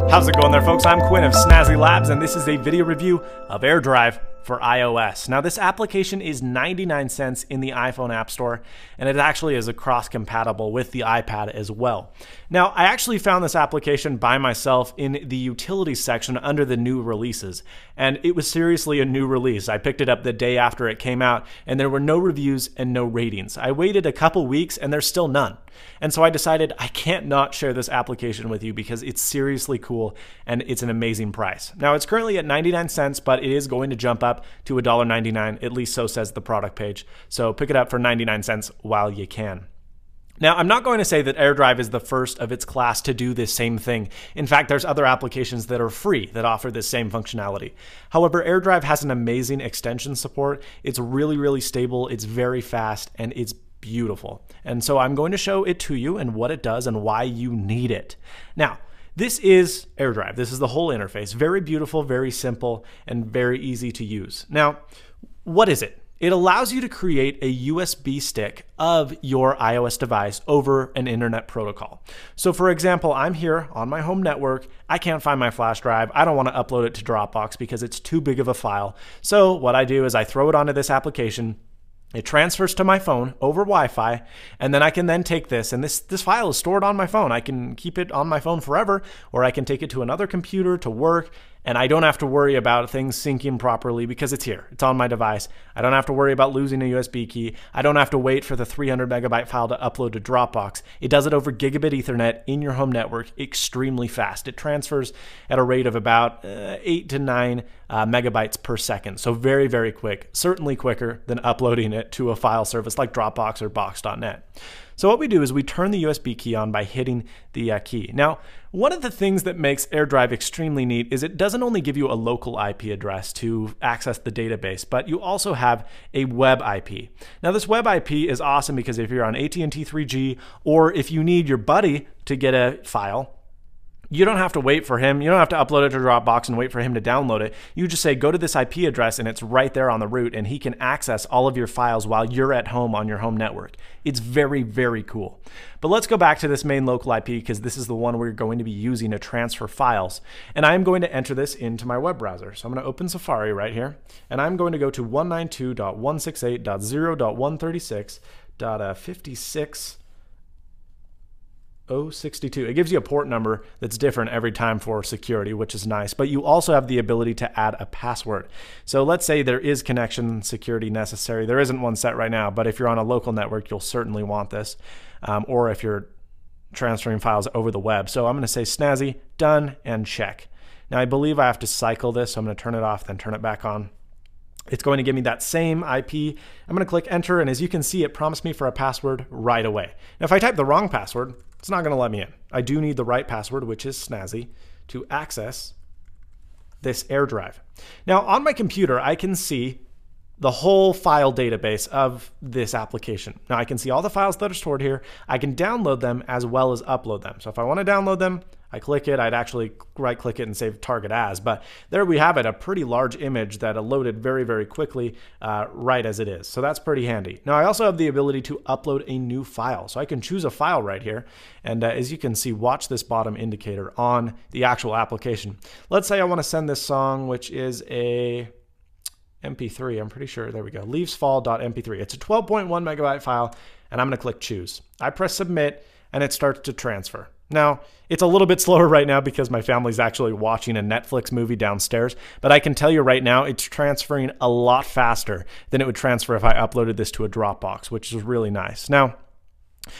How's it going there, folks? I'm Quinn of Snazzy Labs, and this is a video review of AirDrive for iOS. Now, this application is 99 cents in the iPhone App Store, and it actually is cross-compatible with the iPad as well. Now, I actually found this application by myself in the utilities section under the new releases, and it was seriously a new release. I picked it up the day after it came out, and there were no reviews and no ratings. I waited a couple weeks, and there's still none. And so I decided I can't not share this application with you because it's seriously cool and it's an amazing price. Now, it's currently at 99 cents, but it is going to jump up to $1.99, at least so says the product page. So pick it up for 99 cents while you can. Now, I'm not going to say that AirDrive is the first of its class to do this same thing. In fact, there's other applications that are free that offer this same functionality. However, AirDrive has an amazing extension support. It's really, really stable, it's very fast, and it's beautiful. And so I'm going to show it to you and what it does and why you need it. Now, this is AirDrive. This is the whole interface. Very beautiful, very simple, and very easy to use. Now, what is it? It allows you to create a USB stick of your iOS device over an internet protocol. So for example, I'm here on my home network. I can't find my flash drive. I don't want to upload it to Dropbox because it's too big of a file. So what I do is I throw it onto this application. It transfers to my phone over Wi-Fi, and then I can then take this, and this file is stored on my phone. I can keep it on my phone forever, or I can take it to another computer to work, and I don't have to worry about things syncing properly because it's here. It's on my device. I don't have to worry about losing a USB key. I don't have to wait for the 300 megabyte file to upload to Dropbox. It does it over gigabit Ethernet in your home network extremely fast. It transfers at a rate of about 8 to 9 megabytes per second. So very, very quick, certainly quicker than uploading it to a file service like Dropbox or Box.net. So what we do is we turn the USB key on by hitting the key. Now, one of the things that makes AirDrive extremely neat is it doesn't only give you a local IP address to access the database, but you also have a web IP. Now, this web IP is awesome because if you're on AT&T 3G, or if you need your buddy to get a file, you don't have to wait for him. You don't have to upload it to Dropbox and wait for him to download it. You just say, go to this IP address, and it's right there on the root, and he can access all of your files while you're at home on your home network. It's very, very cool. But let's go back to this main local IP because this is the one we're going to be using to transfer files. And I'm going to enter this into my web browser. So I'm going to open Safari right here, and I'm going to go to 192.168.0.136.56. 062. It gives you a port number that's different every time for security, which is nice, but you also have the ability to add a password. So let's say there is connection security necessary. There isn't one set right now, but if you're on a local network, you'll certainly want this, or if you're transferring files over the web. So I'm going to say Snazzy, done, and check. Now I believe I have to cycle this, so I'm going to turn it off, then turn it back on. It's going to give me that same IP. I'm going to click enter, and as you can see, it prompts me for a password right away. Now if I type the wrong password, it's not going to let me in. I do need the right password, which is Snazzy, to access this AirDrive. Now, on my computer, I can see the whole file database of this application. Now, I can see all the files that are stored here. I can download them as well as upload them. So if I want to download them, I click it. I'd actually right-click it and save target as. But there we have it, a pretty large image that loaded very, very quickly right as it is. So that's pretty handy. Now, I also have the ability to upload a new file. So I can choose a file right here. And as you can see, watch this bottom indicator on the actual application. Let's say I want to send this song, which is a MP3, I'm pretty sure, there we go, leavesfall.mp3. It's a 12.1 megabyte file, and I'm going to click choose. I press submit, and it starts to transfer. Now, it's a little bit slower right now because my family's actually watching a Netflix movie downstairs, but I can tell you right now it's transferring a lot faster than it would transfer if I uploaded this to a Dropbox, which is really nice. Now,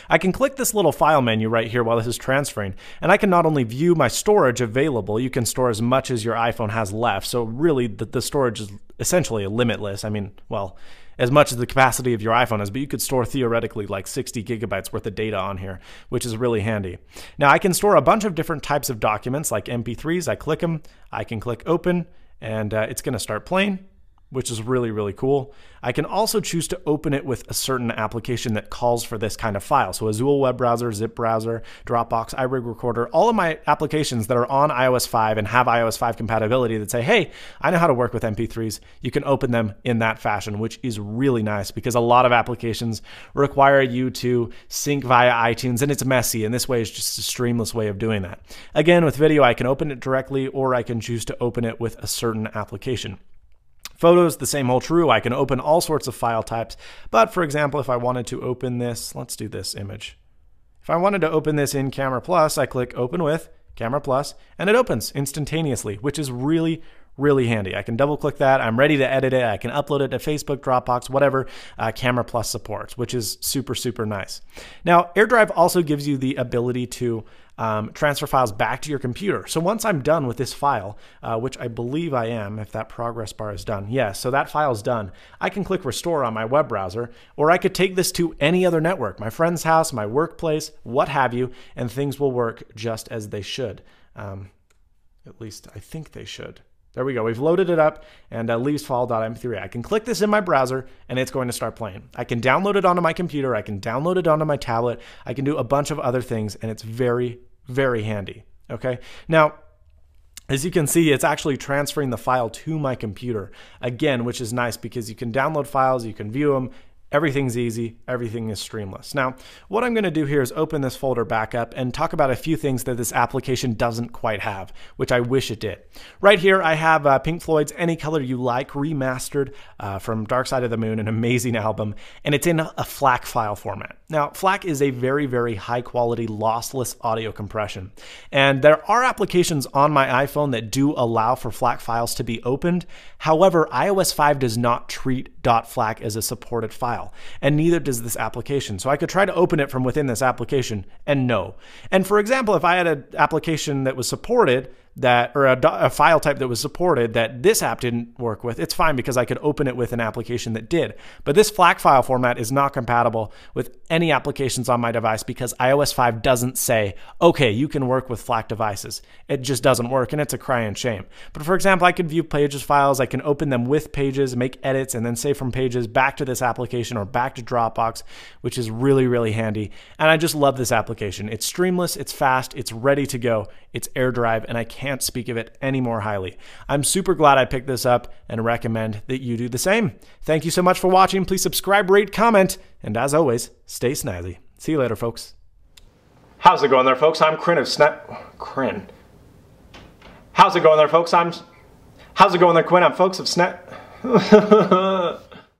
I can click this little file menu right here while this is transferring, and I can not only view my storage available, you can store as much as your iPhone has left, so really the storage is essentially limitless. I mean, well, as much as the capacity of your iPhone is, but you could store theoretically like 60 gigabytes worth of data on here, which is really handy. Now, I can store a bunch of different types of documents like MP3s. I click them, I can click open, and it's going to start playing. which is really, really cool. I can also choose to open it with a certain application that calls for this kind of file. So Azul web browser, zip browser, Dropbox, iRig recorder, all of my applications that are on iOS 5 and have iOS 5 compatibility that say, hey, I know how to work with MP3s. You can open them in that fashion, which is really nice because a lot of applications require you to sync via iTunes and it's messy. And this way is just a streamless way of doing that. Again, with video, I can open it directly or I can choose to open it with a certain application. Photos, the same hold true. I can open all sorts of file types. But for example, if I wanted to open this, let's do this image. If I wanted to open this in Camera Plus, I click Open with Camera Plus, and it opens instantaneously, which is really, really handy. I can double click that. I'm ready to edit it. I can upload it to Facebook, Dropbox, whatever Camera Plus supports, which is super, super nice. Now, AirDrive also gives you the ability to transfer files back to your computer. So once I'm done with this file, which I believe I am, if that progress bar is done. Yes, so that file is done. I can click Restore on my web browser, or I could take this to any other network, my friend's house, my workplace, what have you, and things will work just as they should. At least I think they should. There we go. We've loaded it up and leaves file.mp3. I can click this in my browser and it's going to start playing. I can download it onto my computer. I can download it onto my tablet. I can do a bunch of other things and it's very, very handy. Okay. Now, as you can see, it's actually transferring the file to my computer again, which is nice because you can download files, you can view them. Everything's easy, everything is streamless. Now, what I'm gonna do here is open this folder back up and talk about a few things that this application doesn't quite have, which I wish it did. Right here, I have Pink Floyd's Any Color You Like remastered from Dark Side of the Moon, an amazing album, and it's in a FLAC file format. Now, FLAC is a very, very high quality lossless audio compression. And there are applications on my iPhone that do allow for FLAC files to be opened. However, iOS 5 does not treat .FLAC as a supported file, and neither does this application. So I could try to open it from within this application, and no. And for example, if I had an application that was supported, or a file type that was supported that this app didn't work with, it's fine because I could open it with an application that did. But this FLAC file format is not compatible with any applications on my device because iOS 5 doesn't say, okay, you can work with FLAC devices. It just doesn't work, and it's a crying shame. But for example, I can view Pages files, I can open them with Pages, make edits, and then save from Pages back to this application or back to Dropbox, which is really, really handy. And I just love this application. It's streamless, it's fast, it's ready to go, it's AirDrive, and I can't speak of it any more highly. I'm super glad I picked this up and recommend that you do the same. Thank you so much for watching. Please subscribe, rate, comment, and as always, stay snazzy. See you later, folks. How's it going there, folks? I'm How's it going there, folks? How's it going there, Quinn? I'm folks of